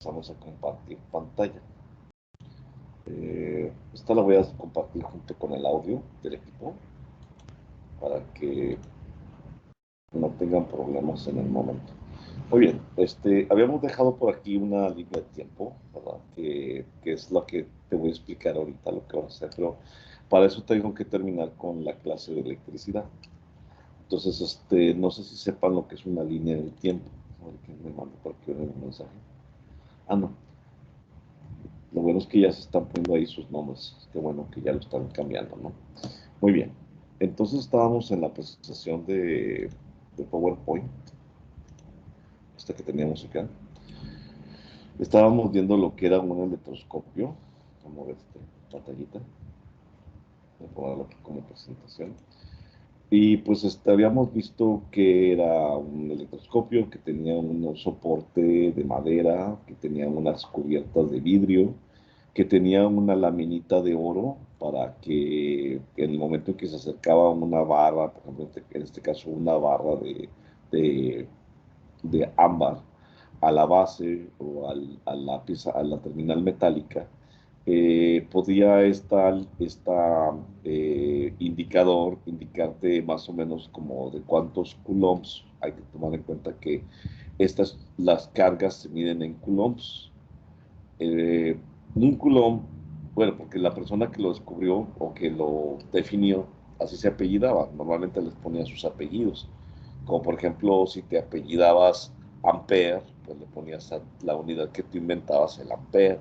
Vamos a compartir pantalla. Esta la voy a compartir junto con el audio del equipo para que no tengan problemas en el momento. Muy bien, habíamos dejado por aquí una línea de tiempo, ¿verdad? Que es lo que te voy a explicar ahorita, lo que vamos a hacer, pero para eso tengo que terminar con la clase de electricidad. Entonces, no sé si sepan lo que es una línea de tiempo. A ver quién me manda por aquí un mensaje. Ah, no. Lo bueno es que ya se están poniendo ahí sus nombres. Qué bueno que ya lo están cambiando, ¿no? Muy bien. Entonces estábamos en la presentación de PowerPoint, esta que teníamos acá. Estábamos viendo lo que era un electroscopio. Vamos a ver pantallita. Voy a ponerlo aquí como presentación. Y pues habíamos visto que era un electroscopio que tenía un soporte de madera, que tenía unas cubiertas de vidrio, que tenía una laminita de oro para que en el momento en que se acercaba una barra, por ejemplo, en este caso una barra de, de ámbar a la base o a la pieza, a la terminal metálica, podía esta indicador indicarte más o menos como de cuántos coulombs. Hay que tomar en cuenta que las cargas se miden en coulombs. Eh, un coulomb, bueno, porque la persona que lo descubrió o que lo definió, así se apellidaba. Normalmente les ponía sus apellidos. Como por ejemplo, si te apellidabas Ampere, pues le ponías a la unidad que tú inventabas el ampere.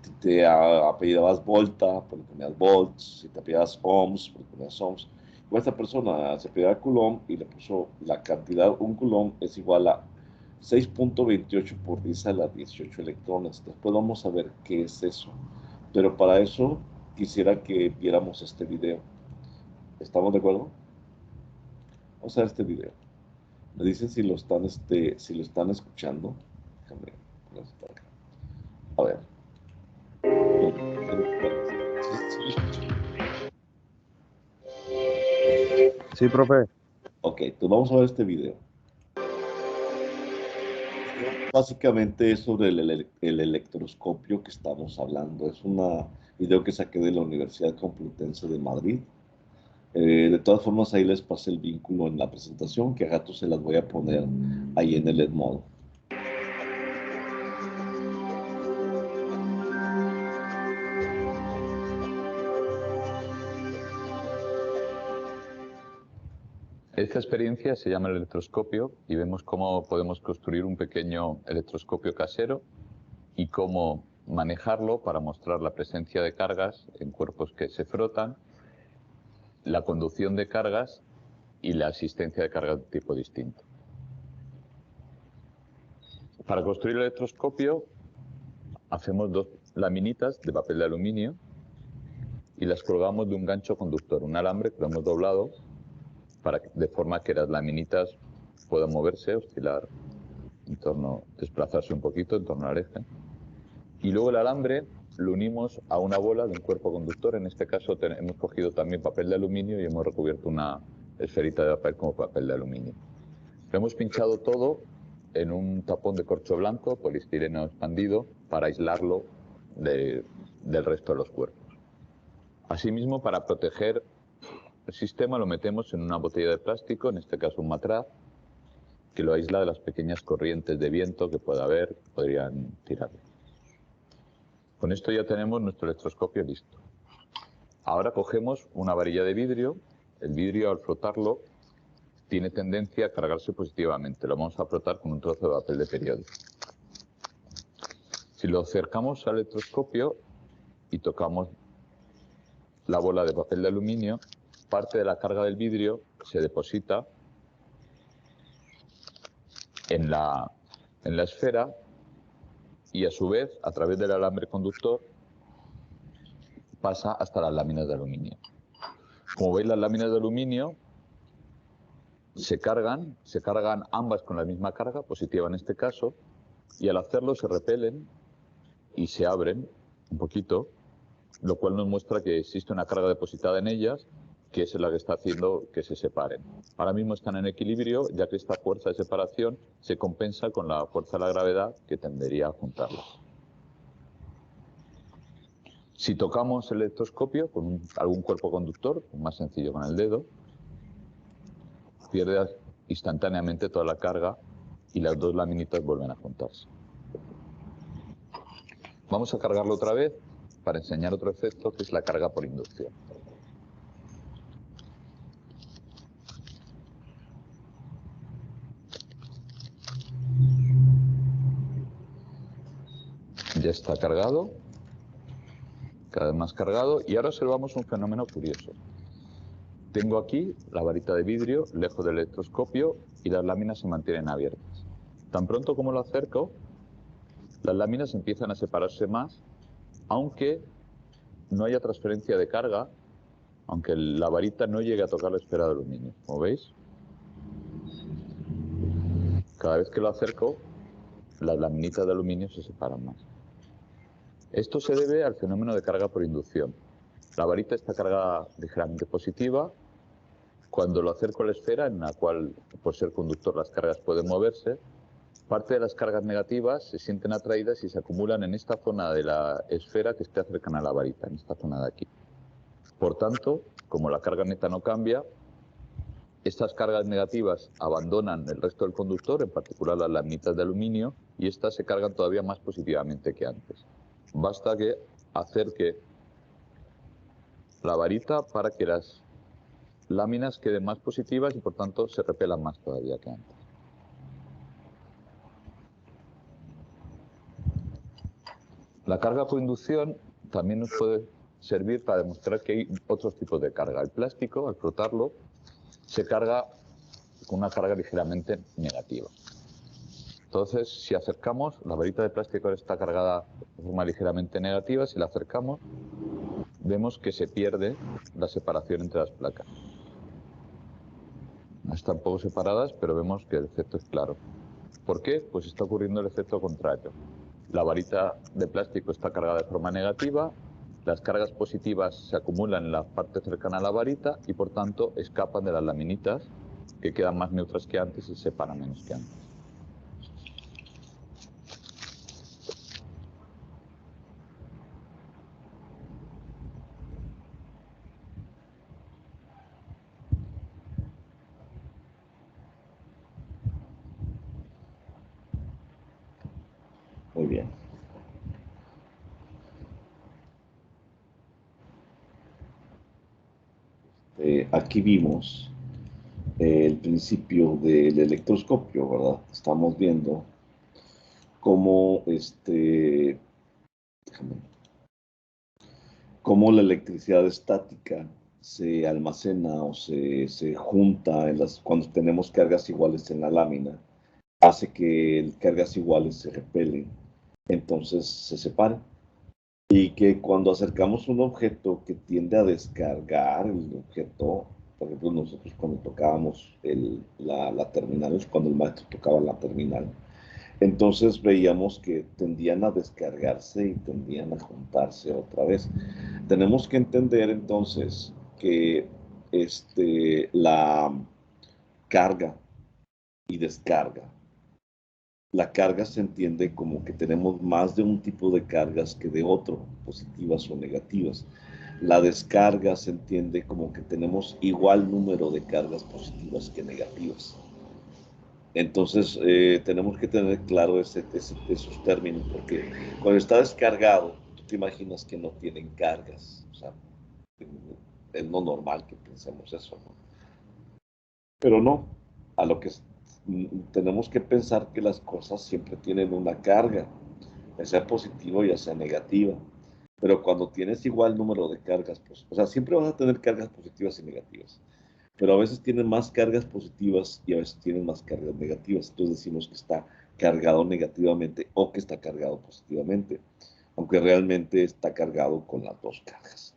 Si te apellidabas Volta, pues le ponías volts. Si te apellidabas ohms, pues le ponías ohms. O esta persona se apellidaba Coulomb y le puso la cantidad, un Coulomb es igual a 6.28 por 10 a la 18 electrones. Después vamos a ver qué es eso. Pero para eso quisiera que viéramos este video. ¿Estamos de acuerdo? Vamos a ver este video. Me dicen si lo están, si lo están escuchando. Déjame ponerlo por acá. A ver. Sí, profe. Ok, entonces vamos a ver este video. Básicamente es sobre el electroscopio que estamos hablando. Es un video que saqué de la Universidad Complutense de Madrid. De todas formas, ahí les pasé el vínculo en la presentación, que a gato se las voy a poner ahí en el Edmodo. Esta experiencia se llama el electroscopio y vemos cómo podemos construir un pequeño electroscopio casero y cómo manejarlo para mostrar la presencia de cargas en cuerpos que se frotan, la conducción de cargas y la existencia de cargas de tipo distinto. Para construir el electroscopio hacemos dos laminitas de papel de aluminio y las colgamos de un gancho conductor, un alambre que lo hemos doblado de forma que las laminitas puedan moverse, oscilar desplazarse un poquito en torno al eje. Y luego el alambre lo unimos a una bola de un cuerpo conductor. En este caso hemos cogido también papel de aluminio y hemos recubierto una esferita de papel como papel de aluminio. Lo hemos pinchado todo en un tapón de corcho blanco, poliestireno expandido, para aislarlo del resto de los cuerpos. Asimismo, para proteger el sistema lo metemos en una botella de plástico, en este caso un matraz, que lo aísla de las pequeñas corrientes de viento que pueda haber, que podrían tirarlo. Con esto ya tenemos nuestro electroscopio listo. Ahora cogemos una varilla de vidrio. El vidrio, al frotarlo, tiene tendencia a cargarse positivamente. Lo vamos a frotar con un trozo de papel de periódico. Si lo acercamos al electroscopio y tocamos la bola de papel de aluminio, parte de la carga del vidrio se deposita en la esfera y a su vez, a través del alambre conductor, pasa hasta las láminas de aluminio. Como veis, las láminas de aluminio se cargan ambas con la misma carga, positiva en este caso, y al hacerlo se repelen y se abren un poquito, lo cual nos muestra que existe una carga depositada en ellas que es la que está haciendo que se separen. Ahora mismo están en equilibrio, ya que esta fuerza de separación se compensa con la fuerza de la gravedad que tendería a juntarlas. Si tocamos el electroscopio con algún cuerpo conductor, más sencillo con el dedo, pierde instantáneamente toda la carga y las dos laminitas vuelven a juntarse. Vamos a cargarlo otra vez para enseñar otro efecto, que es la carga por inducción. Ya está cargado, cada vez más cargado, y ahora observamos un fenómeno curioso. Tengo aquí la varita de vidrio lejos del electroscopio y las láminas se mantienen abiertas. Tan pronto como lo acerco, las láminas empiezan a separarse más, aunque no haya transferencia de carga, aunque la varita no llegue a tocar la esfera de aluminio. Como veis, cada vez que lo acerco, las laminitas de aluminio se separan más. Esto se debe al fenómeno de carga por inducción. La varita está cargada ligeramente positiva. Cuando lo acerco a la esfera, en la cual, por ser conductor, las cargas pueden moverse, parte de las cargas negativas se sienten atraídas y se acumulan en esta zona de la esfera que esté cercana a la varita, en esta zona de aquí. Por tanto, como la carga neta no cambia, estas cargas negativas abandonan el resto del conductor, en particular las laminitas de aluminio, y estas se cargan todavía más positivamente que antes. Basta que acerque la varita para que las láminas queden más positivas y por tanto se repelan más todavía que antes. La carga por inducción también nos puede servir para demostrar que hay otros tipos de carga. El plástico, al frotarlo, se carga con una carga ligeramente negativa. Entonces, si acercamos, la varita de plástico ahora está cargada de forma ligeramente negativa. Si la acercamos, vemos que se pierde la separación entre las placas. Están un poco separadas, pero vemos que el efecto es claro. ¿Por qué? Pues está ocurriendo el efecto contrario. La varita de plástico está cargada de forma negativa, las cargas positivas se acumulan en la parte cercana a la varita y por tanto escapan de las laminitas, que quedan más neutras que antes y se separan menos que antes. Muy bien. Aquí vimos el principio del electroscopio, ¿verdad? Estamos viendo cómo, cómo la electricidad estática se almacena o se junta cuando tenemos cargas iguales en la lámina, hace que cargas iguales se repelen, entonces se separan. Y que cuando acercamos un objeto que tiende a descargar el objeto, por ejemplo, nosotros cuando tocábamos la terminal, cuando el maestro tocaba la terminal, entonces veíamos que tendían a descargarse y tendían a juntarse otra vez. Tenemos que entender entonces que la carga y descarga. La carga se entiende como que tenemos más de un tipo de cargas que de otro, positivas o negativas. La descarga se entiende como que tenemos igual número de cargas positivas que negativas. Entonces, tenemos que tener claro esos términos, porque cuando está descargado, tú te imaginas que no tienen cargas. O sea, es no normal que pensemos eso, ¿no? Pero no, a lo que tenemos que pensar que las cosas siempre tienen una carga, ya sea positiva ya sea negativa. Pero cuando tienes igual número de cargas, pues, o sea, siempre vas a tener cargas positivas y negativas. Pero a veces tienen más cargas positivas y a veces tienen más cargas negativas. Entonces decimos que está cargado negativamente o que está cargado positivamente, aunque realmente está cargado con las dos cargas.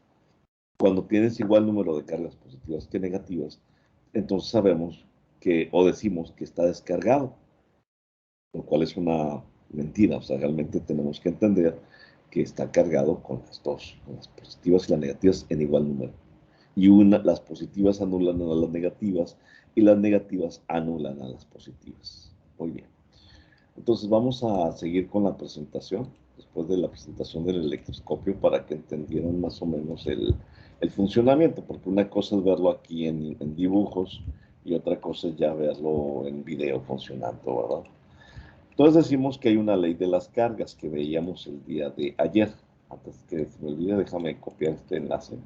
Cuando tienes igual número de cargas positivas que negativas, entonces sabemos que, o decimos que está descargado, lo cual es una mentira. O sea, realmente tenemos que entender que está cargado con las dos, con las positivas y las negativas en igual número. y las positivas anulan a las negativas y las negativas anulan a las positivas. Muy bien. Entonces vamos a seguir con la presentación, después de la presentación del electroscopio, para que entendieran más o menos el funcionamiento, porque una cosa es verlo aquí en dibujos y otra cosa es ya verlo en video funcionando, ¿verdad? Entonces decimos que hay una ley de las cargas que veíamos el día de ayer. Antes que se me olvide, déjame copiar este enlace.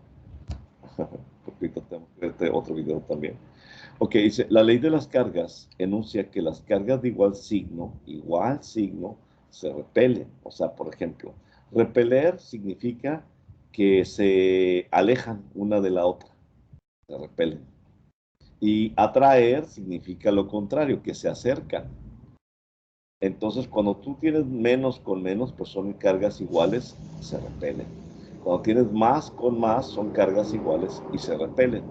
Porque ahorita tengo que ver este otro video también. Ok, dice, la ley de las cargas enuncia que las cargas de igual signo, se repelen. O sea, por ejemplo, repeler significa que se alejan una de la otra, se repelen. Y atraer significa lo contrario, que se acercan. Entonces, cuando tú tienes menos con menos, pues son cargas iguales, se repelen. Cuando tienes más con más, son cargas iguales y se repelen.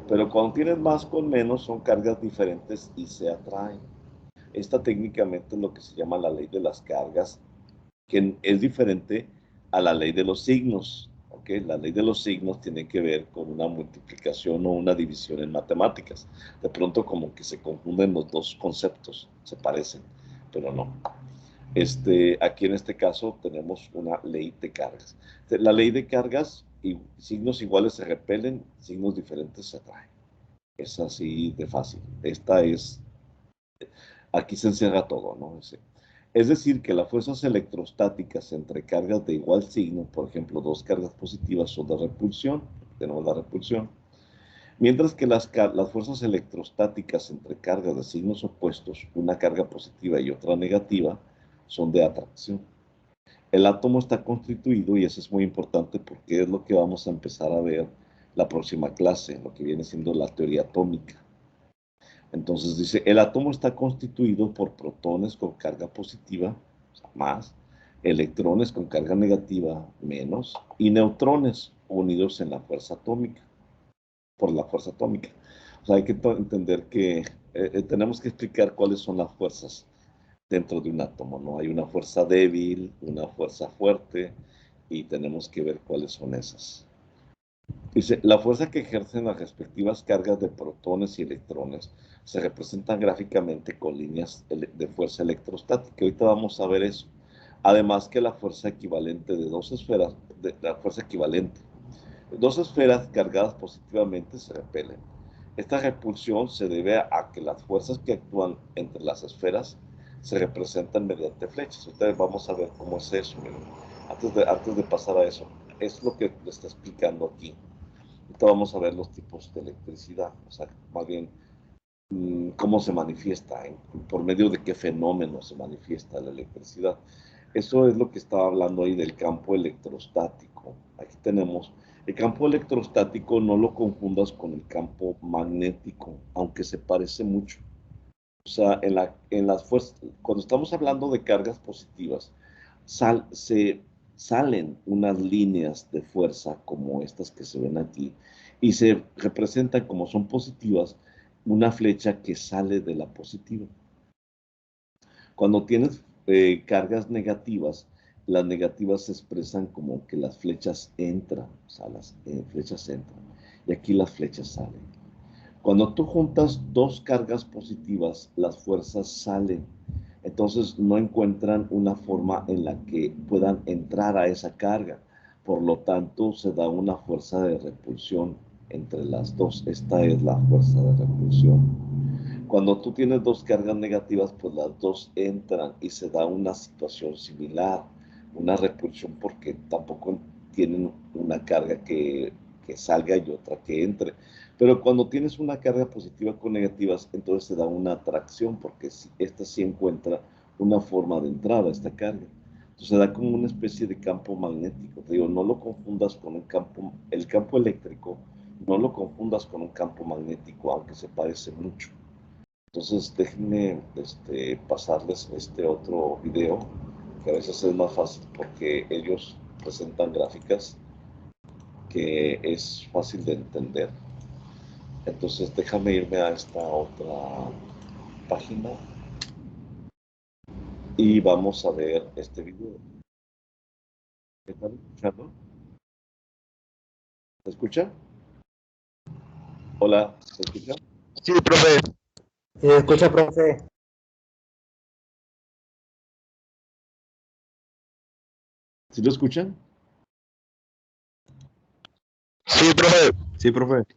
Pero cuando tienes más con menos, son cargas diferentes y se atraen. Esta técnicamente es lo que se llama la ley de las cargas, que es diferente a la ley de los signos. ¿Okay? La ley de los signos tiene que ver con una multiplicación o una división en matemáticas. De pronto como que se confunden los dos conceptos, se parecen, pero no. Aquí en este caso tenemos una ley de cargas. La ley de cargas y signos iguales se repelen, signos diferentes se atraen. Es así de fácil. Aquí se encierra todo, ¿no? Es decir, que las fuerzas electrostáticas entre cargas de igual signo, por ejemplo, dos cargas positivas son de repulsión, tenemos la repulsión, mientras que las fuerzas electrostáticas entre cargas de signos opuestos, una carga positiva y otra negativa, son de atracción. El átomo está constituido, y eso es muy importante porque es lo que vamos a empezar a ver la próxima clase, lo que viene siendo la teoría atómica. Entonces dice, el átomo está constituido por protones con carga positiva, o sea, más, electrones con carga negativa, menos, y neutrones unidos en la fuerza atómica, por la fuerza atómica. O sea, hay que entender que tenemos que explicar cuáles son las fuerzas dentro de un átomo, ¿no? Hay una fuerza débil, una fuerza fuerte, y tenemos que ver cuáles son esas. Dice, la fuerza que ejercen las respectivas cargas de protones y electrones se representan gráficamente con líneas de fuerza electrostática. Ahorita vamos a ver eso. Además que la fuerza equivalente de dos esferas, la fuerza equivalente, dos esferas cargadas positivamente se repelen. Esta repulsión se debe a que las fuerzas que actúan entre las esferas se representan mediante flechas. Ustedes vamos a ver cómo es eso. Antes de pasar a eso, es lo que le está explicando aquí. Ahorita vamos a ver los tipos de electricidad, o sea, más bien cómo se manifiesta, por medio de qué fenómeno se manifiesta la electricidad. Eso es lo que estaba hablando ahí del campo electrostático. Aquí tenemos, el campo electrostático no lo confundas con el campo magnético, aunque se parece mucho. O sea, en las fuerzas, cuando estamos hablando de cargas positivas, se salen unas líneas de fuerza como estas que se ven aquí y se representan como son positivas una flecha que sale de la positiva. Cuando tienes cargas negativas, las negativas se expresan como que las flechas entran, o sea, las flechas entran y aquí las flechas salen. Cuando tú juntas dos cargas positivas, las fuerzas salen. Entonces no encuentran una forma en la que puedan entrar a esa carga. Por lo tanto, se da una fuerza de repulsión entre las dos. Esta es la fuerza de repulsión. Cuando tú tienes dos cargas negativas, pues las dos entran y se da una situación similar, una repulsión porque tampoco tienen una carga que salga y otra que entre. Pero cuando tienes una carga positiva con negativas, entonces se da una atracción porque esta sí encuentra una forma de entrada a esta carga. Entonces se da como una especie de campo magnético. Te digo, no lo confundas con el campo eléctrico, no lo confundas con un campo magnético, aunque se parece mucho. Entonces déjenme pasarles este otro video, que a veces es más fácil porque ellos presentan gráficas que es fácil de entender. Entonces déjame irme a esta otra página y vamos a ver este video. ¿Me están escuchando? ¿Se escucha? Hola, ¿se escucha? Sí, profe. ¿Sí se escucha, profe? ¿Sí lo escuchan? Sí, profe. Sí, profe.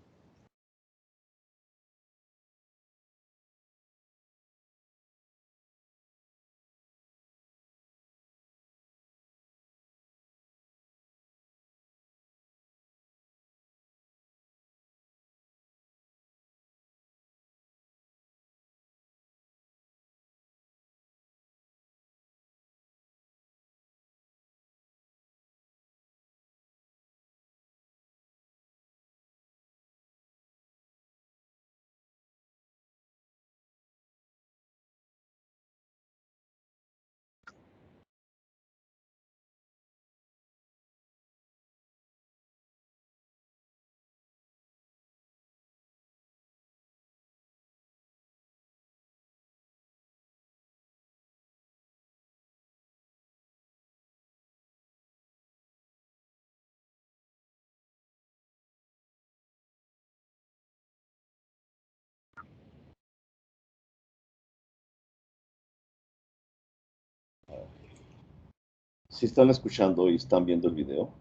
¿Sí están escuchando y están viendo el video?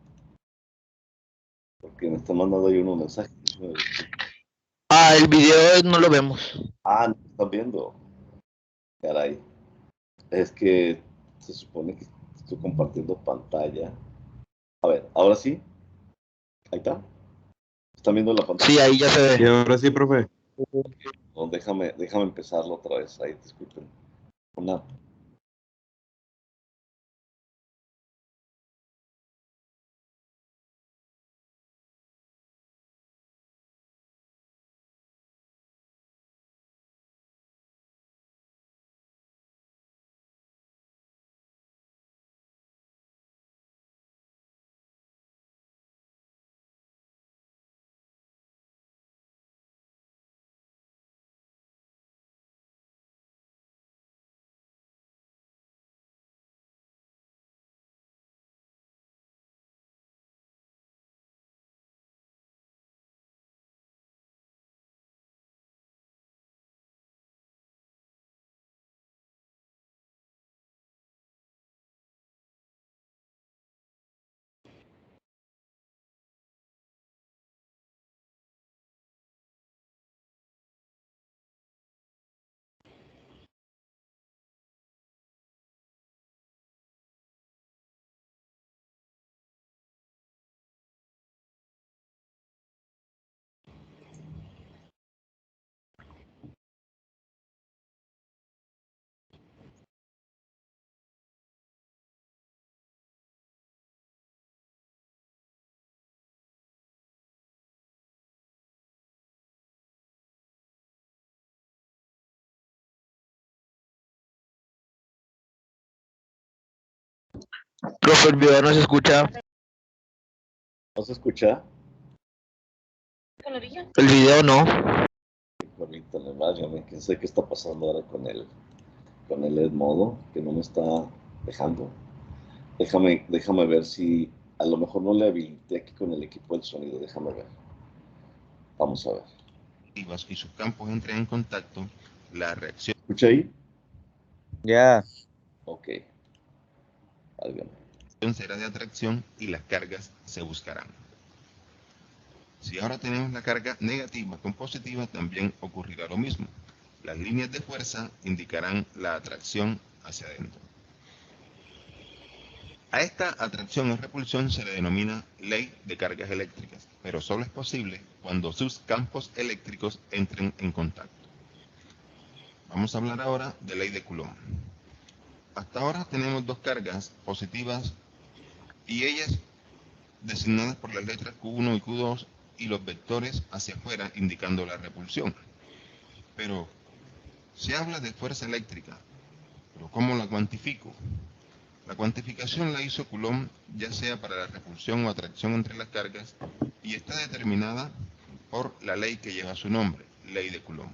Porque me están mandando ahí unos mensajes. Ah, el video no lo vemos. Ah, no están viendo. Caray. Es que se supone que estoy compartiendo pantalla. A ver, ahora sí. Ahí está. ¿Están viendo la pantalla? Sí, ahí ya se Y ve. ahora sí, profe. No, déjame empezarlo otra vez. Ahí, disculpen. Una. Profe, el video no se escucha. ¿No se escucha? El video no. Ahorita le válgame, que sé qué está pasando ahora con el Ed modo, que no me está dejando. Déjame ver si a lo mejor no le habilité aquí con el equipo del sonido. Déjame ver. Vamos a ver. Y sus campos entran en contacto, la reacción ¿Escucha ahí? Ya. Ok. Válgame. será de atracción y las cargas se buscarán. Si ahora tenemos la carga negativa con positiva, también ocurrirá lo mismo. Las líneas de fuerza indicarán la atracción hacia adentro. A esta atracción o repulsión se le denomina ley de cargas eléctricas, pero solo es posible cuando sus campos eléctricos entren en contacto. Vamos a hablar ahora de ley de Coulomb. Hasta ahora tenemos dos cargas positivas y ellas designadas por las letras Q1 y Q2 y los vectores hacia afuera indicando la repulsión. Pero se habla de fuerza eléctrica, pero ¿cómo la cuantifico? La cuantificación la hizo Coulomb ya sea para la repulsión o atracción entre las cargas y está determinada por la ley que lleva su nombre, ley de Coulomb.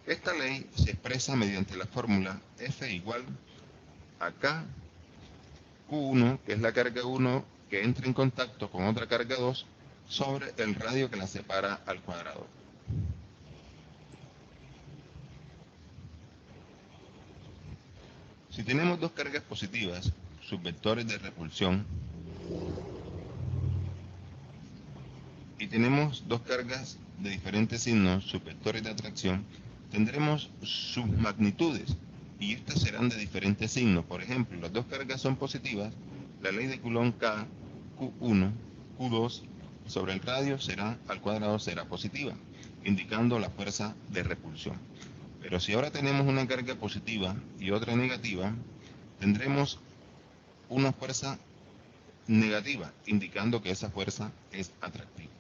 Esta ley se expresa mediante la fórmula F igual a K Q1, que es la carga 1 que entra en contacto con otra carga 2, sobre el radio que la separa al cuadrado. Si tenemos dos cargas positivas, sus vectores de repulsión, y tenemos dos cargas de diferentes signos, sus vectores de atracción, tendremos sus magnitudes, y estas serán de diferentes signos. Por ejemplo, las dos cargas son positivas, la ley de Coulomb K, Q1, Q2, sobre el radio será al cuadrado será positiva, indicando la fuerza de repulsión. Pero si ahora tenemos una carga positiva y otra negativa, tendremos una fuerza negativa, indicando que esa fuerza es atractiva.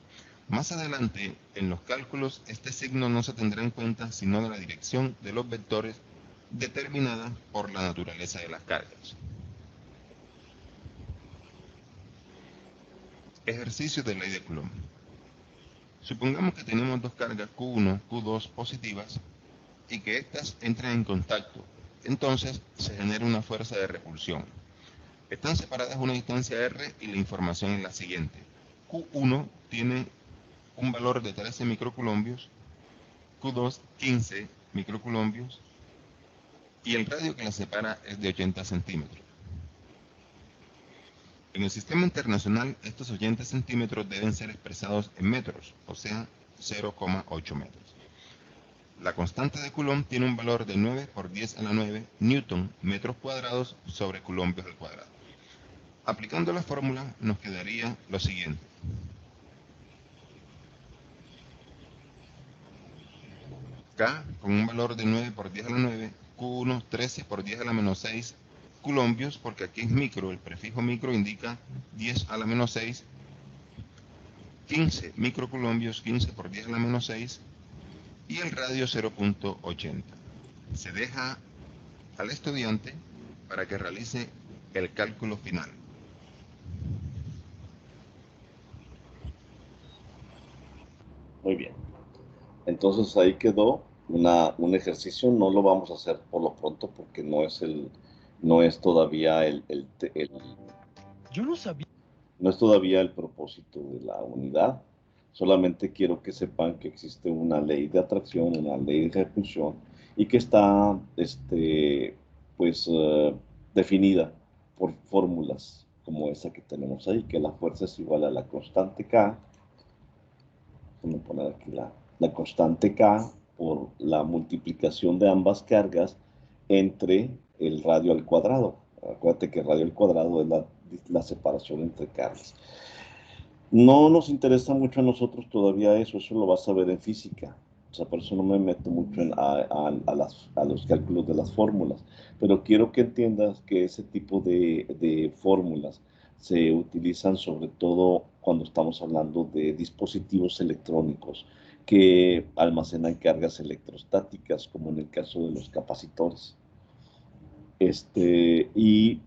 Más adelante, en los cálculos, este signo no se tendrá en cuenta sino de la dirección de los vectores determinada por la naturaleza de las cargas. Ejercicio de ley de Coulomb. Supongamos que tenemos dos cargas Q1, Q2 positivas y que éstas entran en contacto. Entonces se genera una fuerza de repulsión. Están separadas una distancia r y la información es la siguiente. Q1 tiene un valor de 13 microcoulombios, Q2 15 microcoulombios y el radio que la separa es de 80 centímetros. En el sistema internacional, estos 80 centímetros deben ser expresados en metros, o sea, 0,8 metros. La constante de Coulomb tiene un valor de 9 por 10 a la 9 newton metros cuadrados sobre coulombios al cuadrado. Aplicando la fórmula nos quedaría lo siguiente. K con un valor de 9 por 10 a la 9, Q1 13 por 10 a la menos 6 coulombios, porque aquí es micro, el prefijo micro indica 10 a la menos 6, 15 microcoulombios, 15 por 10 a la menos 6, y el radio 0.80. Se deja al estudiante para que realice el cálculo final. Muy bien. Entonces ahí quedó un ejercicio. No lo vamos a hacer por lo pronto porque no es todavía Yo no sabía. no es todavía el propósito de la unidad. Solamente quiero que sepan que existe una ley de atracción, una ley de repulsión y que está definida por fórmulas como esa que tenemos ahí, que la fuerza es igual a la constante K. Vamos a poner aquí la constante K por la multiplicación de ambas cargas entre el radio al cuadrado. Acuérdate que el radio al cuadrado es la separación entre cargas. No nos interesa mucho a nosotros todavía eso lo vas a ver en física. O sea, por eso no me meto mucho a los cálculos de las fórmulas. Pero quiero que entiendas que ese tipo de fórmulas se utilizan sobre todo cuando estamos hablando de dispositivos electrónicos que almacenan cargas electrostáticas, como en el caso de los capacitores. Y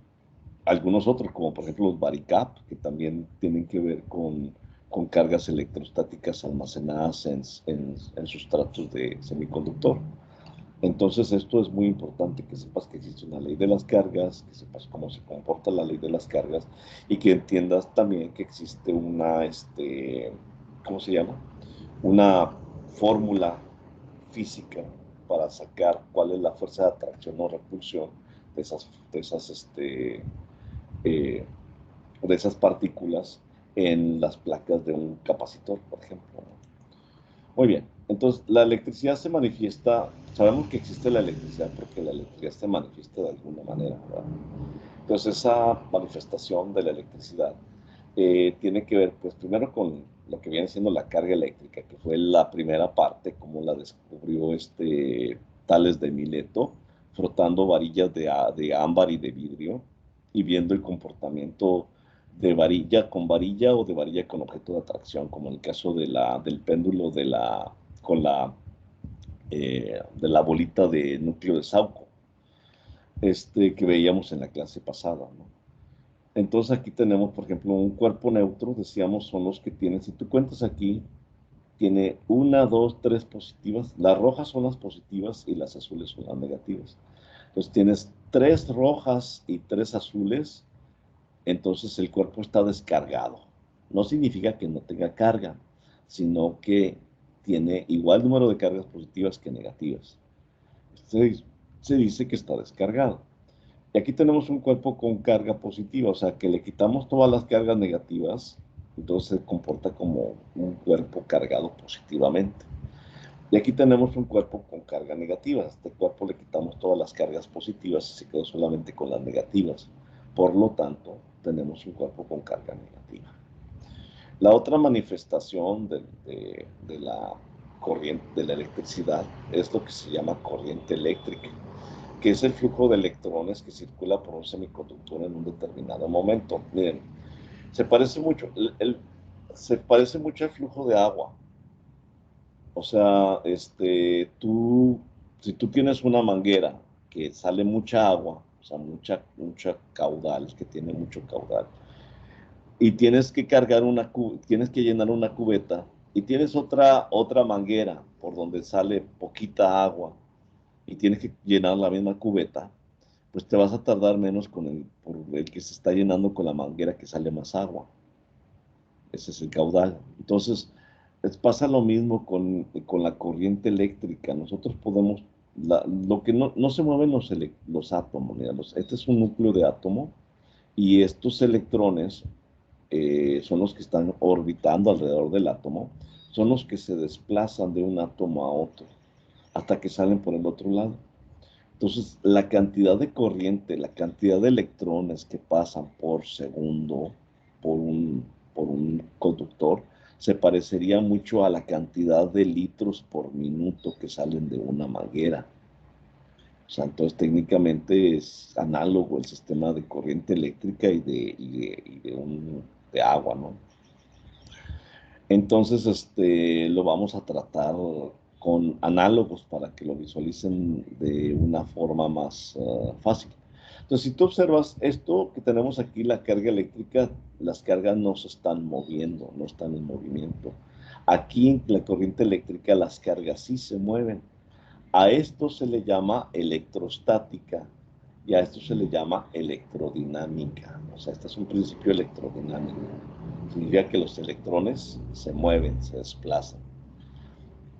algunos otros, como por ejemplo los varicap, que también tienen que ver con cargas electrostáticas almacenadas en sustratos de semiconductor. Entonces esto es muy importante, que sepas que existe una ley de las cargas, que sepas cómo se comporta la ley de las cargas y que entiendas también que existe ¿cómo se llama? Una fórmula física para sacar cuál es la fuerza de atracción o repulsión de esas partículas en las placas de un capacitor, por ejemplo. Muy bien, entonces la electricidad se manifiesta, sabemos que existe la electricidad porque la electricidad se manifiesta de alguna manera, ¿verdad? Entonces esa manifestación de la electricidad tiene que ver, pues primero con lo que viene siendo la carga eléctrica, que fue la primera parte, como la descubrió Tales de Mileto, frotando varillas de ámbar y de vidrio y viendo el comportamiento de varilla con varilla o de varilla con objeto de atracción, como en el caso del péndulo de la bolita de núcleo de Sauco, que veíamos en la clase pasada, ¿no? Entonces aquí tenemos, por ejemplo, un cuerpo neutro, decíamos, son los que tienen, si tú cuentas aquí, tiene 1, 2, 3 positivas, las rojas son las positivas y las azules son las negativas. Entonces tienes 3 rojas y 3 azules, entonces el cuerpo está descargado. no significa que no tenga carga, sino que tiene igual número de cargas positivas que negativas. Se dice que está descargado. Y aquí tenemos un cuerpo con carga positiva, o sea que le quitamos todas las cargas negativas, entonces se comporta como un cuerpo cargado positivamente. Y aquí tenemos un cuerpo con carga negativa. A este cuerpo le quitamos todas las cargas positivas y se quedó solamente con las negativas. Por lo tanto, tenemos un cuerpo con carga negativa. La otra manifestación de la corriente, de la electricidad, es lo que se llama corriente eléctrica, que es el flujo de electrones que circula por un semiconductor en un determinado momento. Miren, se parece mucho, se parece mucho al flujo de agua. O sea, si tú tienes una manguera que sale mucha agua, o sea, mucha caudal, que tiene mucho caudal, y tienes que tienes que llenar una cubeta, y tienes otra manguera por donde sale poquita agua, y tienes que llenar la misma cubeta, pues te vas a tardar menos por el que se está llenando con la manguera que sale más agua. Ese es el caudal. Entonces, pasa lo mismo con la corriente eléctrica. Nosotros podemos, lo que no se mueven los átomos, mira, este es un núcleo de átomo y estos electrones son los que están orbitando alrededor del átomo, son los que se desplazan de un átomo a otro hasta que salen por el otro lado. Entonces, la cantidad de corriente, la cantidad de electrones que pasan por segundo por un conductor, se parecería mucho a la cantidad de litros por minuto que salen de una manguera. O sea, entonces técnicamente es análogo el sistema de corriente eléctrica de agua, ¿no? Entonces, lo vamos a tratar con análogos para que lo visualicen de una forma más fácil. Entonces, si tú observas esto que tenemos aquí, la carga eléctrica, las cargas no se están moviendo, no están en movimiento. Aquí en la corriente eléctrica las cargas sí se mueven. A esto se le llama electrostática y a esto se le llama electrodinámica. O sea, este es un principio electrodinámico. Significa que los electrones se mueven, se desplazan.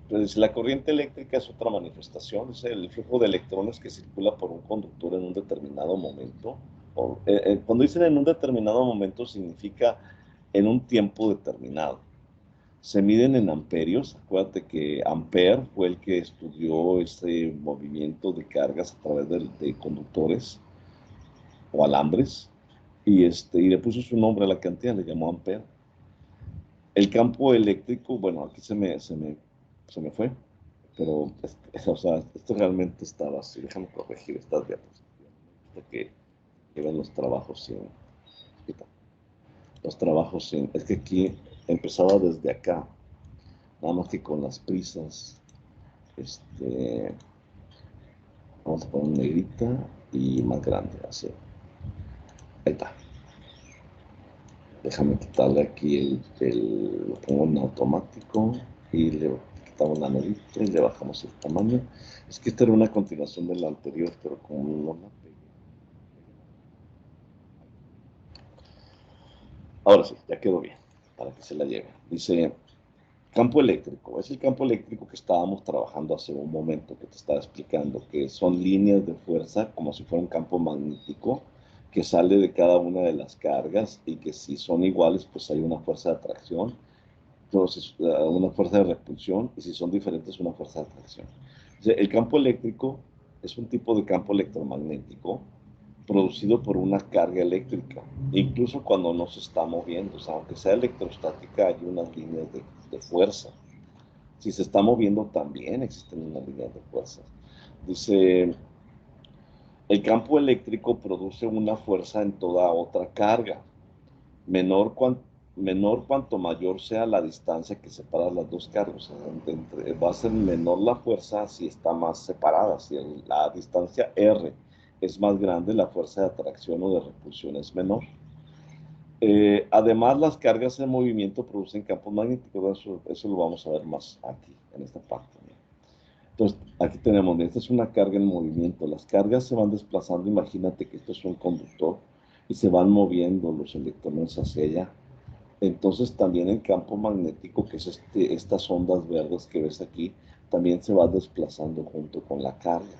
Entonces, la corriente eléctrica es otra manifestación, es el flujo de electrones que circula por un conductor en un determinado momento. Cuando dicen en un determinado momento, significa en un tiempo determinado. Se miden en amperios. Acuérdate que Ampère fue el que estudió ese movimiento de cargas a través de conductores o alambres y le puso su nombre a la cantidad, le llamó Ampère. El campo eléctrico, bueno, aquí se me fue, pero o sea, esto realmente estaba así. Déjame corregir estas diapositivas. Que ven es que aquí empezaba desde acá, nada más que con las prisas, vamos a poner negrita y más grande, así. Ahí está. Déjame quitarle aquí lo pongo en automático y le quitamos la negrita y le bajamos el tamaño. Es que esta era una continuación de la anterior, pero como no la pegué. Ahora sí, ya quedó bien, para que se la lleve. Dice, campo eléctrico. Es el campo eléctrico que estábamos trabajando hace un momento, que te estaba explicando, que son líneas de fuerza, como si fuera un campo magnético, que sale de cada una de las cargas y que si son iguales, pues hay una fuerza de atracción, entonces una fuerza de repulsión, y si son diferentes, una fuerza de atracción. O sea, el campo eléctrico es un tipo de campo electromagnético producido por una carga eléctrica, incluso cuando no se está moviendo. O sea, aunque sea electrostática, hay unas líneas de fuerza. Si se está moviendo, también existen unas líneas de fuerza. Dice, el campo eléctrico produce una fuerza en toda otra carga, menor, menor cuanto mayor sea la distancia que separa las dos cargas. O sea, va a ser menor la fuerza si está más separada. Si la distancia R es más grande, la fuerza de atracción o de repulsión es menor. Además, las cargas en movimiento producen campos magnéticos. Eso lo vamos a ver más aquí, en esta parte. Entonces, aquí tenemos, esta es una carga en movimiento. Las cargas se van desplazando. Imagínate que esto es un conductor y se van moviendo los electrones hacia allá. Entonces también el campo magnético, que es estas ondas verdes que ves aquí, también se va desplazando junto con la carga.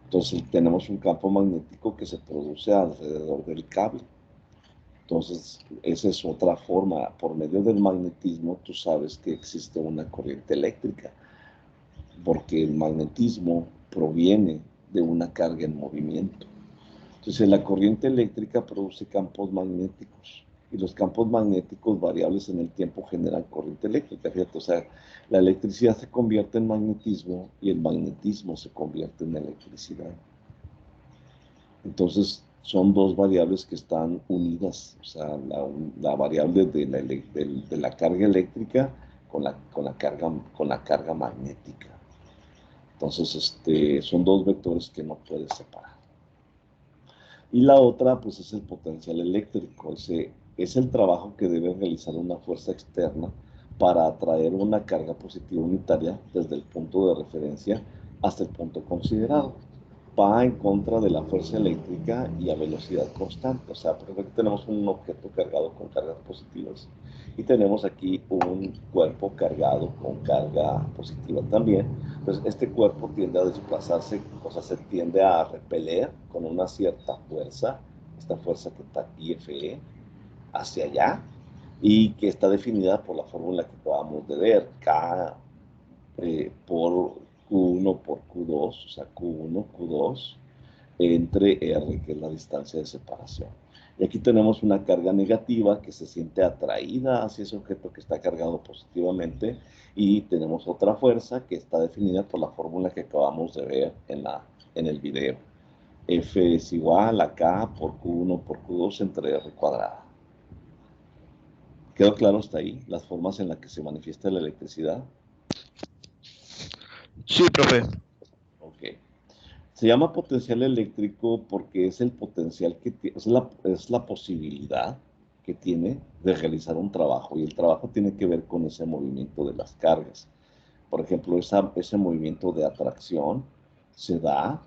Entonces tenemos un campo magnético que se produce alrededor del cable. Entonces, esa es otra forma. Por medio del magnetismo, tú sabes que existe una corriente eléctrica, porque el magnetismo proviene de una carga en movimiento. Entonces, la corriente eléctrica produce campos magnéticos, y los campos magnéticos variables en el tiempo generan corriente eléctrica, ¿cierto? O sea, la electricidad se convierte en magnetismo y el magnetismo se convierte en electricidad. Entonces, son dos variables que están unidas, o sea, la variable de la carga eléctrica con la carga magnética. Entonces, son dos vectores que no puedes separar. Y la otra, pues, es el potencial eléctrico. Es el trabajo que debe realizar una fuerza externa para atraer una carga positiva unitaria desde el punto de referencia hasta el punto considerado. Va en contra de la fuerza eléctrica y a velocidad constante. O sea, por ejemplo, aquí tenemos un objeto cargado con cargas positivas y tenemos aquí un cuerpo cargado con carga positiva también. Entonces, este cuerpo tiende a desplazarse, o sea, se tiende a repeler con una cierta fuerza, esta fuerza que está aquí, Fe, hacia allá, y que está definida por la fórmula que acabamos de ver, K por Q1 por Q2, o sea, Q1, Q2, entre R, que es la distancia de separación. Y aquí tenemos una carga negativa que se siente atraída hacia ese objeto que está cargado positivamente, y tenemos otra fuerza que está definida por la fórmula que acabamos de ver en el video. F es igual a K por Q1 por Q2 entre R cuadrada. ¿Quedó claro hasta ahí las formas en las que se manifiesta la electricidad? Sí, profe. Ok. Se llama potencial eléctrico porque es el potencial que tiene, es la posibilidad que tiene de realizar un trabajo, y el trabajo tiene que ver con ese movimiento de las cargas. Por ejemplo, ese movimiento de atracción se da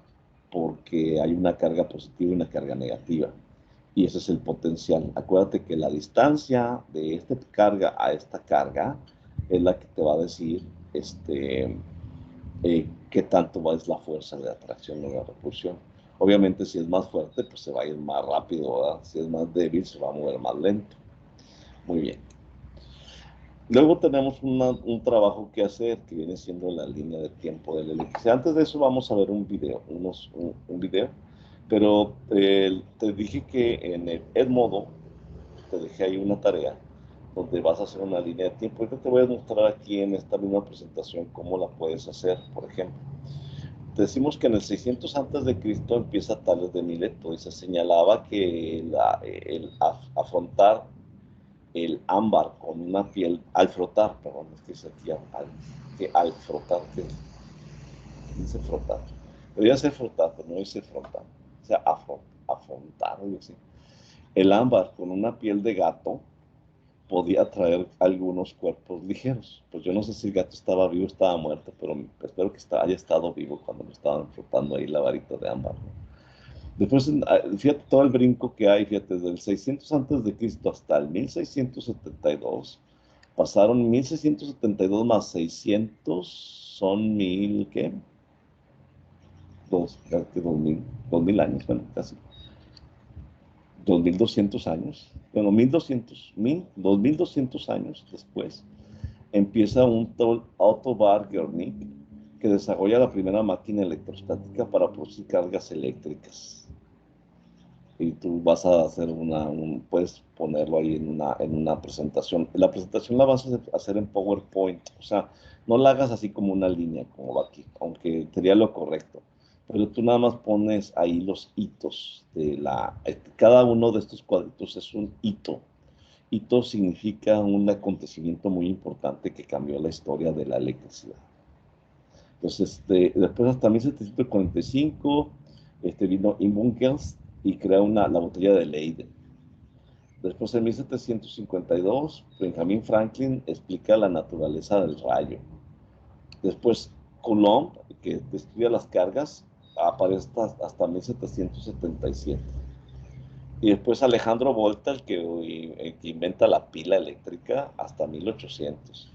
porque hay una carga positiva y una carga negativa, y ese es el potencial. Acuérdate que la distancia de esta carga a esta carga es la que te va a decir qué tanto es la fuerza de atracción o de repulsión. Obviamente, si es más fuerte, pues se va a ir más rápido, ¿verdad? Si es más débil, se va a mover más lento. Muy bien. Luego tenemos un trabajo que hacer, que viene siendo la línea de tiempo de la electricidad. Antes de eso vamos a ver un video, un video, pero te dije que en el Edmodo te dejé ahí una tarea donde vas a hacer una línea de tiempo. Ahorita te voy a mostrar aquí en esta misma presentación cómo la puedes hacer. Por ejemplo, decimos que en el 600 antes de Cristo empieza Tales de Mileto, y se señalaba que el afrontar el ámbar con una piel, al frotar, perdón, es que dice aquí al frotar, que dice frotar, debería ser frotar, pero no dice frotar, o sea, afrontar, algo así. El ámbar con una piel de gato podía traer algunos cuerpos ligeros. Pues yo no sé si el gato estaba vivo o estaba muerto, pero espero que haya estado vivo cuando lo estaban frotando ahí la varita de ámbar, ¿no? Después, fíjate todo el brinco que hay, fíjate, desde el 600 antes de Cristo hasta el 1672, pasaron 1672 más 600, son 1000, ¿qué? 2000 años, bueno, casi. 2200 años, bueno, 2200 años después, empieza un tal Otto Warburg que desarrolla la primera máquina electrostática para producir cargas eléctricas. Y tú vas a hacer puedes ponerlo ahí en una presentación. La presentación la vas a hacer en PowerPoint, o sea, no la hagas así como una línea, como va aquí, aunque sería lo correcto. Pero tú nada más pones ahí los hitos cada uno de estos cuadritos es un hito. Hito significa un acontecimiento muy importante que cambió la historia de la electricidad. Entonces, después hasta 1745, vino Immunkers y crea la botella de Leyden. Después, en 1752, Benjamin Franklin explica la naturaleza del rayo. Después, Coulomb, que describe las cargas, aparece hasta 1777. Y después Alejandro Volta, el que inventa la pila eléctrica, hasta 1800.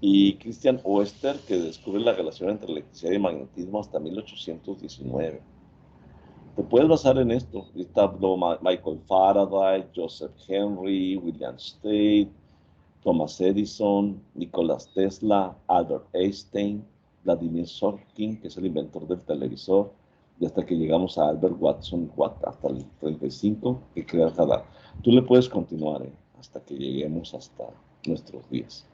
Y Christian Oester, que descubre la relación entre electricidad y magnetismo, hasta 1819. Te puedes basar en esto. Está Michael Faraday, Joseph Henry, William Stein, Thomas Edison, Nicolás Tesla, Albert Einstein, Vladimir Sorkin, que es el inventor del televisor, y hasta que llegamos a Albert Watson, hasta el 35, que crea el radar. Tú le puedes continuar, hasta que lleguemos hasta nuestros días.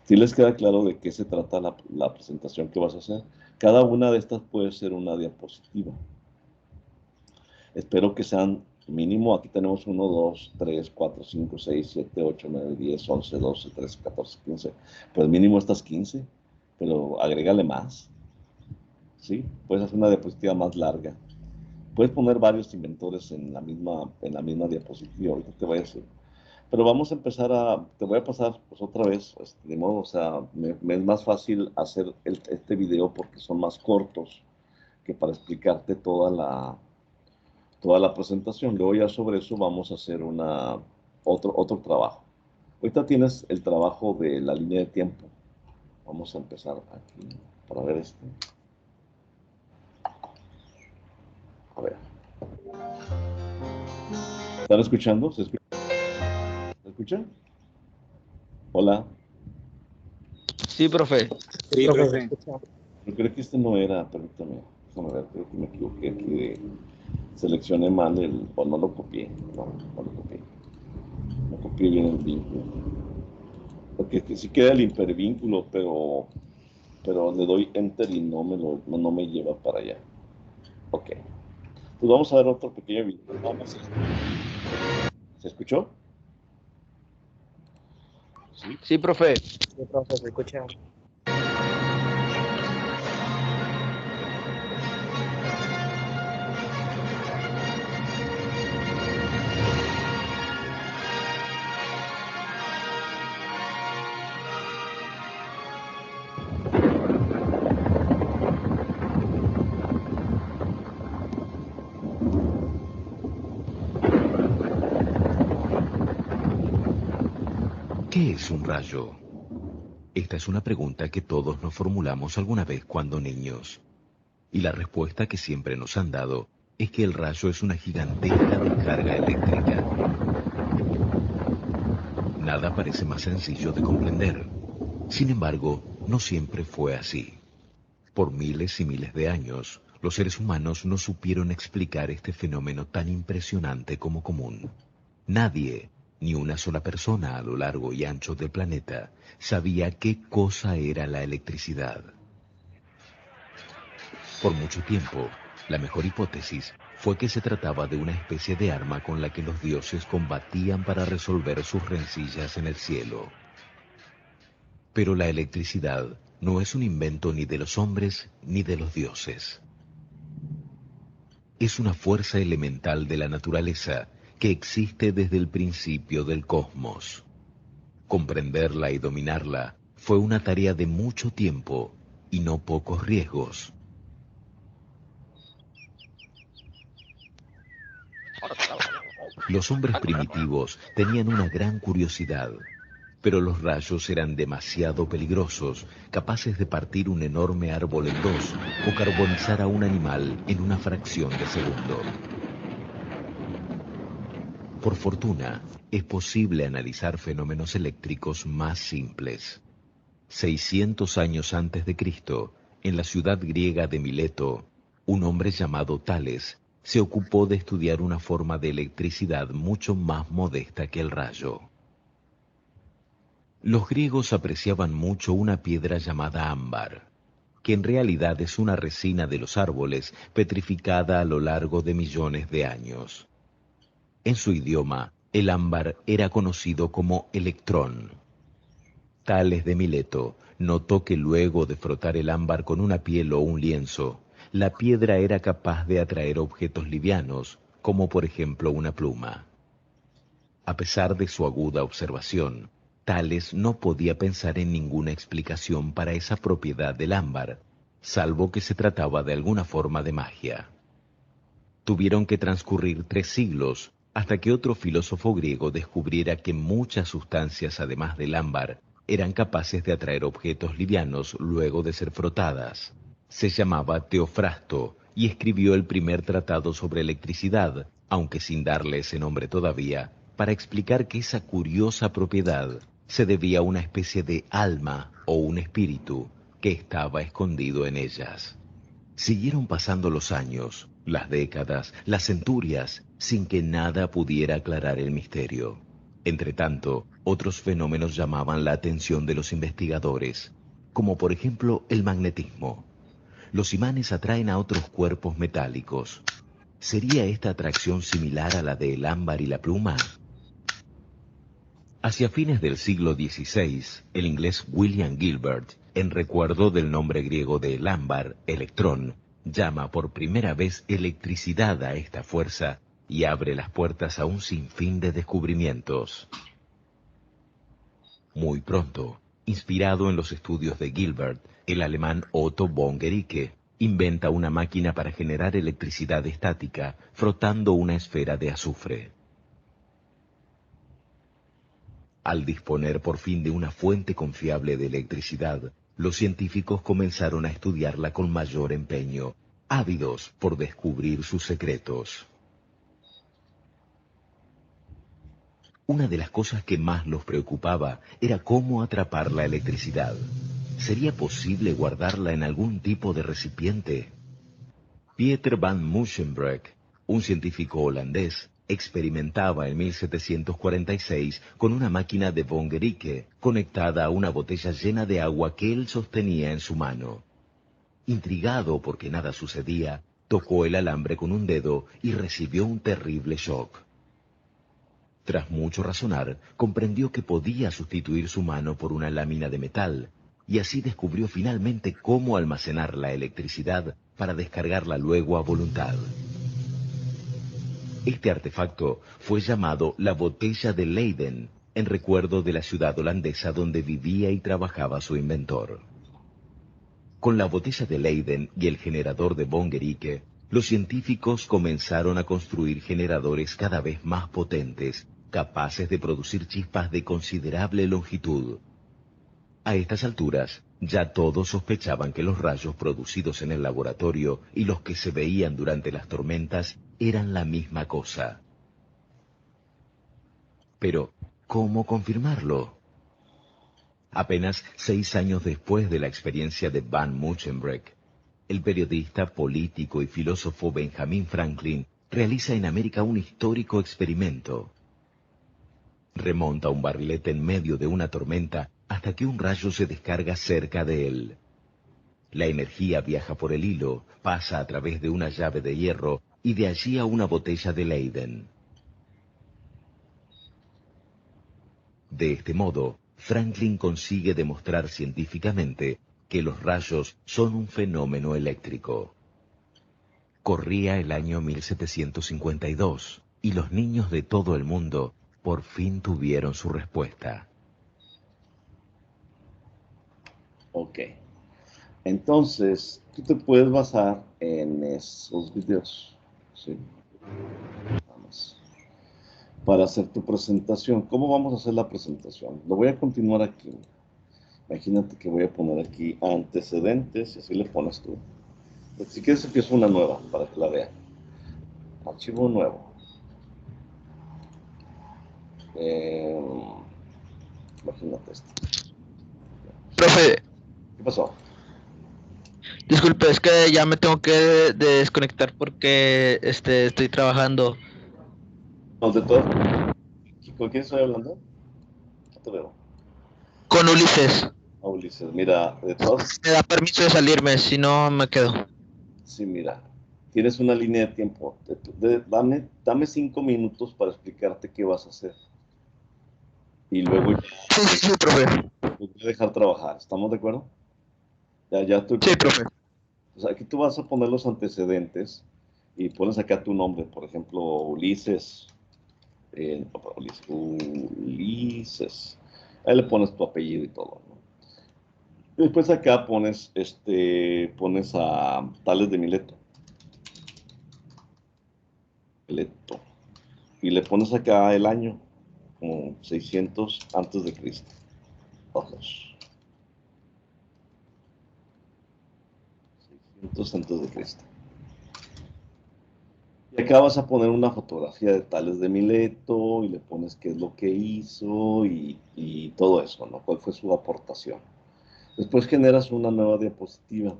Si les queda claro de qué se trata la presentación que vas a hacer, cada una de estas puede ser una diapositiva. Espero que sean mínimo, aquí tenemos 1, 2, 3, 4, 5, 6, 7, 8, 9, 10, 11, 12, 13, 14, 15. Pues mínimo estas 15, pero agrégale más. ¿Sí? Puedes hacer una diapositiva más larga. Puedes poner varios inventores en la misma diapositiva. Ahorita te voy a decir. Pero vamos a empezar te voy a pasar pues otra vez, pues, de modo, o sea, me es más fácil hacer este video porque son más cortos que para explicarte toda la presentación. Luego ya sobre eso vamos a hacer otro trabajo. Ahorita tienes el trabajo de la línea de tiempo. Vamos a empezar aquí para ver esto. A ver. ¿Están escuchando? ¿Se escuchan? Hola. Sí, profe. Sí, profe. Yo creo que este no era, permítame. Déjame ver, creo que me equivoqué aquí. Seleccioné mal o no lo copié. No lo copié. No copié bien el vínculo. Porque sí queda el hipervínculo, pero le doy enter y no me lleva para allá. Ok. Pues vamos a ver otro pequeño video. ¿Se escuchó? Sí. Sí, profe. Sí, profe, se escucha. ¿Qué es un rayo? Esta es una pregunta que todos nos formulamos alguna vez cuando niños. Y la respuesta que siempre nos han dado es que el rayo es una gigantesca descarga eléctrica. Nada parece más sencillo de comprender. Sin embargo, no siempre fue así. Por miles y miles de años, los seres humanos no supieron explicar este fenómeno tan impresionante como común. Nadie, ni una sola persona a lo largo y ancho del planeta, sabía qué cosa era la electricidad. Por mucho tiempo, la mejor hipótesis fue que se trataba de una especie de arma con la que los dioses combatían para resolver sus rencillas en el cielo. Pero la electricidad no es un invento ni de los hombres ni de los dioses. Es una fuerza elemental de la naturaleza que existe desde el principio del cosmos. Comprenderla y dominarla fue una tarea de mucho tiempo y no pocos riesgos. Los hombres primitivos tenían una gran curiosidad, pero los rayos eran demasiado peligrosos, capaces de partir un enorme árbol en dos o carbonizar a un animal en una fracción de segundo. Por fortuna, es posible analizar fenómenos eléctricos más simples. 600 años antes de Cristo, en la ciudad griega de Mileto, un hombre llamado Tales se ocupó de estudiar una forma de electricidad mucho más modesta que el rayo. Los griegos apreciaban mucho una piedra llamada ámbar, que en realidad es una resina de los árboles petrificada a lo largo de millones de años. En su idioma, el ámbar era conocido como electrón. Tales de Mileto notó que luego de frotar el ámbar con una piel o un lienzo, la piedra era capaz de atraer objetos livianos, como por ejemplo una pluma. A pesar de su aguda observación, Tales no podía pensar en ninguna explicación para esa propiedad del ámbar, salvo que se trataba de alguna forma de magia. Tuvieron que transcurrir 3 siglos hasta que otro filósofo griego descubriera que muchas sustancias, además del ámbar, eran capaces de atraer objetos livianos luego de ser frotadas. Se llamaba Teofrasto y escribió el primer tratado sobre electricidad, aunque sin darle ese nombre todavía, para explicar que esa curiosa propiedad se debía a una especie de alma o un espíritu que estaba escondido en ellas. Siguieron pasando los años, las décadas, las centurias, sin que nada pudiera aclarar el misterio. Entretanto, otros fenómenos llamaban la atención de los investigadores, como por ejemplo el magnetismo. Los imanes atraen a otros cuerpos metálicos. ¿Sería esta atracción similar a la del ámbar y la pluma? Hacia fines del siglo XVI, el inglés William Gilbert, en recuerdo del nombre griego del ámbar, electrón, llama por primera vez electricidad a esta fuerza y abre las puertas a un sinfín de descubrimientos. Muy pronto, inspirado en los estudios de Gilbert, el alemán Otto von Guericke inventa una máquina para generar electricidad estática frotando una esfera de azufre. Al disponer por fin de una fuente confiable de electricidad, los científicos comenzaron a estudiarla con mayor empeño, ávidos por descubrir sus secretos. Una de las cosas que más los preocupaba era cómo atrapar la electricidad. ¿Sería posible guardarla en algún tipo de recipiente? Pieter van Musschenbroek, un científico holandés, experimentaba en 1746 con una máquina de von Guericke conectada a una botella llena de agua que él sostenía en su mano. Intrigado porque nada sucedía, tocó el alambre con un dedo y recibió un terrible shock. Tras mucho razonar, comprendió que podía sustituir su mano por una lámina de metal, y así descubrió finalmente cómo almacenar la electricidad para descargarla luego a voluntad. Este artefacto fue llamado la botella de Leyden, en recuerdo de la ciudad holandesa donde vivía y trabajaba su inventor. Con la botella de Leyden y el generador de von Guericke, los científicos comenzaron a construir generadores cada vez más potentes, capaces de producir chispas de considerable longitud. A estas alturas, ya todos sospechaban que los rayos producidos en el laboratorio y los que se veían durante las tormentas eran la misma cosa. Pero, ¿cómo confirmarlo? Apenas 6 años después de la experiencia de Van Musschenbroek, el periodista, político y filósofo Benjamin Franklin realiza en América un histórico experimento. Remonta un barrilete en medio de una tormenta hasta que un rayo se descarga cerca de él. La energía viaja por el hilo, pasa a través de una llave de hierro y de allí a una botella de Leyden. De este modo, Franklin consigue demostrar científicamente que los rayos son un fenómeno eléctrico. Corría el año 1752 y los niños de todo el mundo por fin tuvieron su respuesta. Ok. Entonces, tú te puedes basar en esos videos, ¿sí? Vamos. Para hacer tu presentación. ¿Cómo vamos a hacer la presentación? Lo voy a continuar aquí. Imagínate que voy a poner aquí antecedentes y así le pones tú. Si quieres empiezo una nueva para que la vean. Archivo nuevo. Imagínate esto. Profe, ¿Qué pasó? disculpe, es que ya me tengo que desconectar porque estoy trabajando. No, de todo. ¿Con quién estoy hablando? No te veo. Con Ulises. Ulises, mira, de todas. Me da permiso de salirme, si no me quedo. Sí, mira, tienes una línea de tiempo. Dame 5 minutos para explicarte qué vas a hacer. Y luego ya Sí, profe. te voy a dejar trabajar. ¿Estamos de acuerdo? Ya estoy. Sí, profe. O sea, aquí tú vas a poner los antecedentes y pones acá tu nombre, por ejemplo, Ulises. Ulises. Ahí le pones tu apellido y todo, ¿no? Después acá pones a Tales de Mileto. y le pones acá el año, como 600 antes de Cristo. Ojos. 600 antes de Cristo. Y acá vas a poner una fotografía de Tales de Mileto y le pones qué es lo que hizo y todo eso, ¿no? ¿Cuál fue su aportación? Después generas una nueva diapositiva.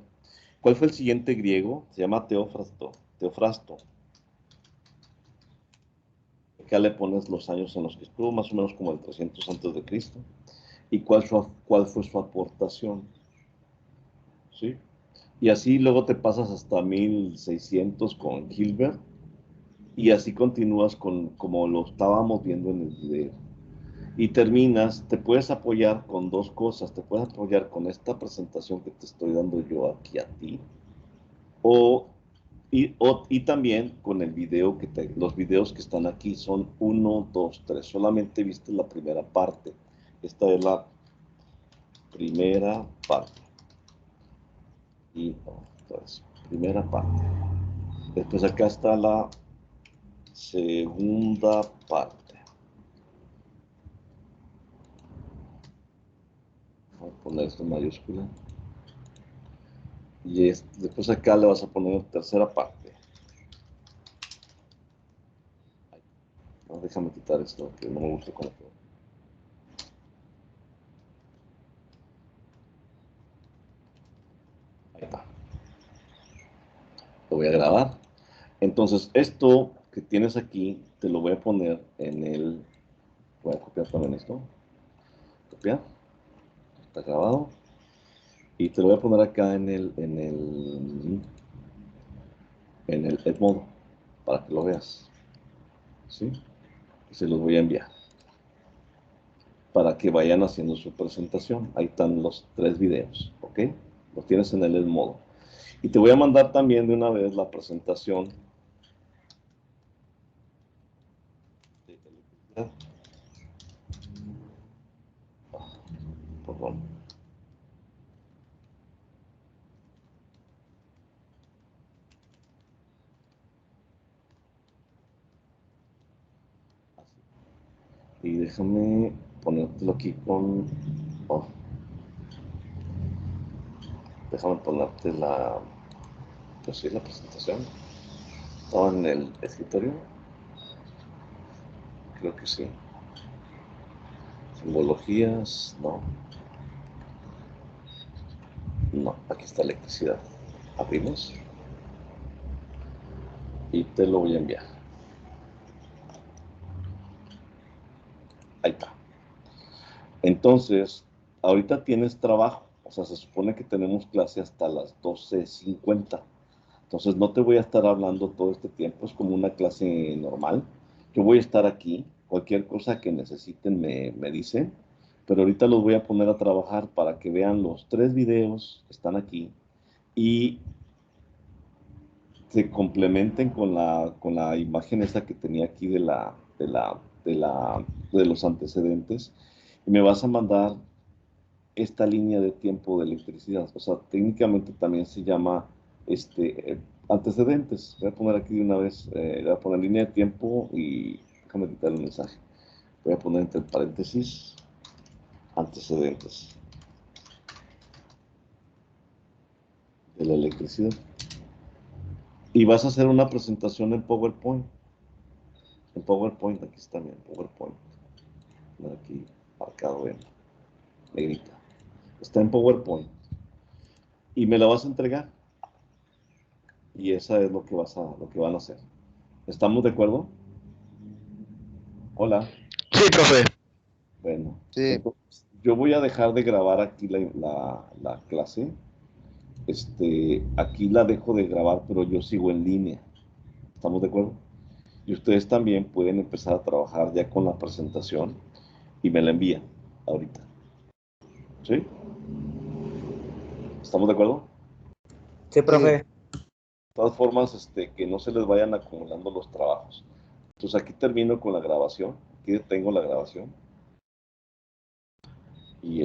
¿Cuál fue el siguiente griego? Se llama Teofrasto. Teofrasto. Acá le pones los años en los que estuvo, más o menos como el 300 antes de Cristo. ¿Y cuál fue su aportación? ¿Sí? Y así luego te pasas hasta 1600 con Hilbert y así continúas con como lo estábamos viendo en el video. Y terminas, te puedes apoyar con dos cosas. Te puedes apoyar con esta presentación que te estoy dando yo aquí a ti. Y también con el video, los videos que están aquí son 1, 2, 3. Solamente viste la primera parte. Esta es la primera parte. Y entonces, primera parte. Después acá está la segunda parte. Voy a poner esto en mayúscula. Y después acá le vas a poner tercera parte. No, déjame quitar esto, que no me gusta cómo quedó. Ahí está. Lo voy a grabar. Entonces, esto que tienes aquí, te lo voy a poner en el... Voy a copiar también esto. Copiar. Está grabado. Y te lo voy a poner acá en el Edmodo, para que lo veas. ¿Sí? Y se los voy a enviar. Para que vayan haciendo su presentación. Ahí están los 3 videos. ¿Ok? Los tienes en el Edmodo. Y te voy a mandar también de una vez la presentación de electricidad. Perdón. Y déjame ponértelo aquí con... Oh, déjame ponerte la... Pues sí, la presentación. ¿Estaba en el escritorio? Creo que sí. Simbologías, no. No, aquí está electricidad. Abrimos. Y te lo voy a enviar. Ahí está. Entonces, ahorita tienes trabajo. O sea, se supone que tenemos clase hasta las 12:50. Entonces, no te voy a estar hablando todo este tiempo. Es como una clase normal. Yo voy a estar aquí. Cualquier cosa que necesiten me dicen. Pero ahorita los voy a poner a trabajar para que vean los 3 videos que están aquí. Y se complementen con la imagen esa que tenía aquí de los antecedentes. Y me vas a mandar esta línea de tiempo de electricidad. O sea, técnicamente también se llama antecedentes. Voy a poner aquí de una vez, voy a poner línea de tiempo y déjame quitar el mensaje. Voy a poner entre paréntesis antecedentes de la electricidad. Y vas a hacer una presentación en PowerPoint. En PowerPoint, aquí está bien, PowerPoint. Aquí marcado en negrita. Está en PowerPoint. Y me la vas a entregar. Y esa es lo que van a hacer. ¿Estamos de acuerdo? Hola. Sí, profe. Bueno, Sí. entonces, yo voy a dejar de grabar aquí la clase. Aquí la dejo de grabar, pero yo sigo en línea. ¿Estamos de acuerdo? Y ustedes también pueden empezar a trabajar ya con la presentación y me la envían ahorita. ¿Sí? ¿Estamos de acuerdo? Sí, profe. De todas formas, que no se les vayan acumulando los trabajos. Entonces aquí termino con la grabación. Aquí tengo la grabación. Y